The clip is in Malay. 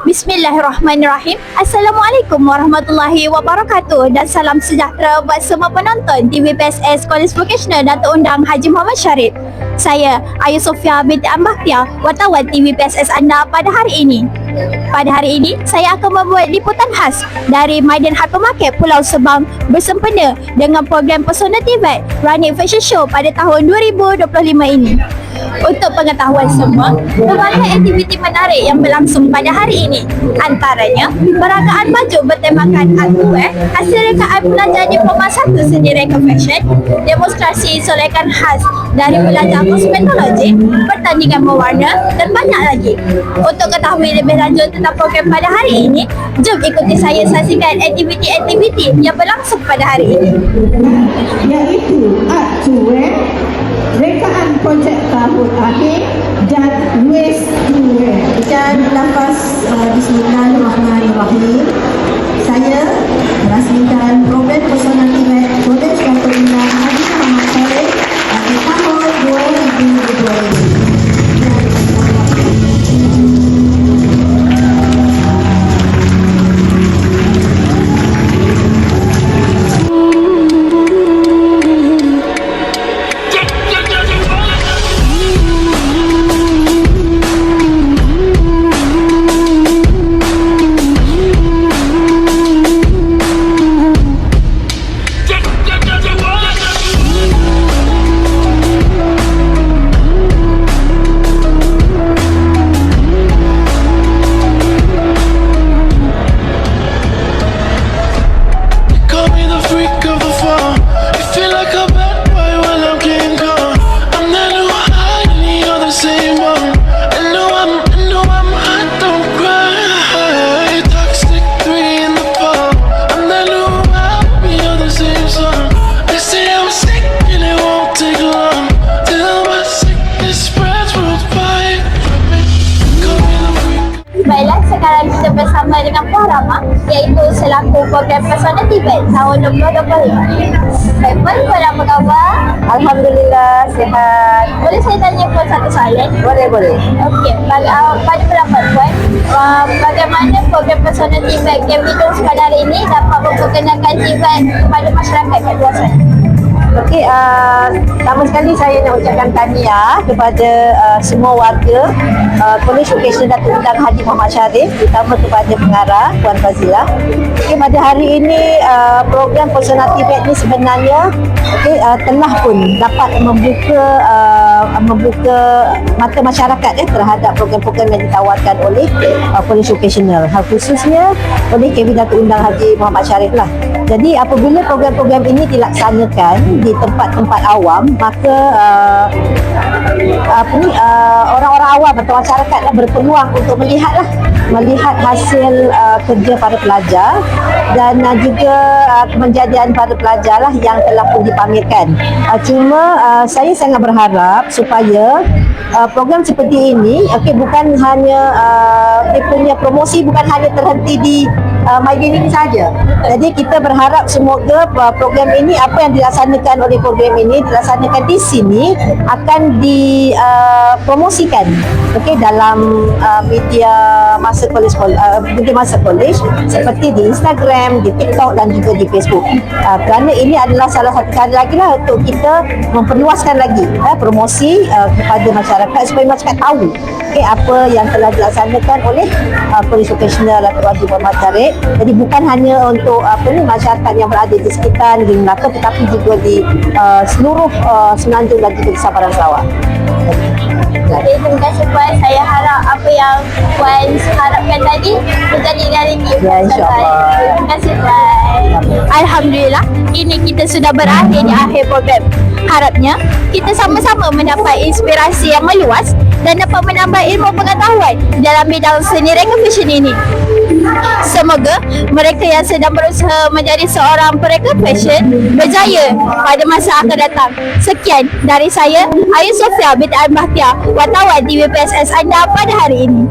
Bismillahirrahmanirrahim. Assalamualaikum warahmatullahi wabarakatuh dan salam sejahtera buat semua penonton TVPSS College Vocational Datuk Undang Haji Muhammad Syarif. Saya Ayu Sofia binti Ambahtia, wartawan TVPSS anda pada hari ini. Pada hari ini, saya akan membuat liputan khas dari Maidan Hypermarket Pulau Sebang bersempena dengan program Pesona TVET Running Fashion Show pada tahun 2025 ini. Untuk pengetahuan semua, berbagai aktiviti menarik yang berlangsung pada hari ini. Antaranya, peragaan baju bertemakan Art hasil rekaan pelajar Diploma 1 Seni Reka Fashion, demonstrasi solekan khas dari pelajar kosmetologi, pertandingan mewarna dan banyak lagi. Untuk ketahui lebih lanjut tentang program pada hari ini, jom ikuti saya saksikan aktiviti-aktiviti yang berlangsung pada hari ini. Iaitu Art to Wear, rekaan projek tahun akhir dan Waste to Wear. Dan lafaz Bismillahirrahmanirrahim. Saya merasmikan program Pesona TVET College Datuk Undang Haji Muhammad Syarif pada tahun 2020. Baiklah, sekarang kita bersama dengan Puan Rama, iaitu selaku program Pesona TVET tahun 2025. Baik Puan, Puan apa khabar? Alhamdulillah, sihat. Boleh saya tanya Puan satu soalan? Boleh. Okey, pada pendapat Puan, bagaimana program Pesona TVET yang dilakukan pada hari ini dapat memperkenalkan TVET kepada masyarakat kat luar sana? Okey, pertama sekali saya nak ucapkan tahniah kepada semua warga College Vocational Datuk Undang Haji Muhammad Syarif, terutama kepada pengarah Puan Fazilah. Okey, pada hari ini program Pesona TVET ni sebenarnya telah pun dapat membuka mata masyarakat terhadap program-program yang ditawarkan oleh College Vocational, khususnya oleh KB Datuk Undang Haji Muhammad Syarif lah. Jadi apabila program-program ini dilaksanakan di tempat-tempat awam, maka orang-orang awam atau masyarakat berpeluang untuk melihat hasil kerja para pelajar dan juga kemenjadian para pelajar lah yang telah pun dipamerkan. Cuma saya sangat berharap supaya program seperti ini bukan hanya dia punya promosi bukan hanya terhenti di Maidan ini saja. Jadi kita berharap semoga program ini, apa yang dilaksanakan oleh program ini dilaksanakan di sini, akan dipromosikan dalam media masa kolej seperti di Instagram, di TikTok dan juga di Facebook. Kerana ini adalah salah satu cara lagi lah untuk kita memperluaskan lagi promosi kepada masyarakat supaya masyarakat tahu apa yang telah dilaksanakan oleh College Vocational Datuk Haji Muhammad Syarif. Jadi bukan hanya untuk masyarakat yang berada di sekitar negeri Melaka, tetapi juga di seluruh Semenanjung dan juga di Sabah dan Sarawak. Okey, terima kasih Puan. Saya harap apa yang Puan harapkan tadi menjadi realiti. Ya, insyaAllah. Terima kasih Puan. Alhamdulillah, kini kita sudah berakhir di akhir program. Harapnya kita sama-sama mendapat inspirasi yang meluas dan dapat menambah ilmu pengetahuan dalam bidang seni reka fashion ini. Semoga mereka yang sedang berusaha menjadi seorang pereka fashion berjaya pada masa akan datang. Sekian dari saya, Ayu Sofia binti Ambahtia, wartawan TVPSS anda pada hari ini.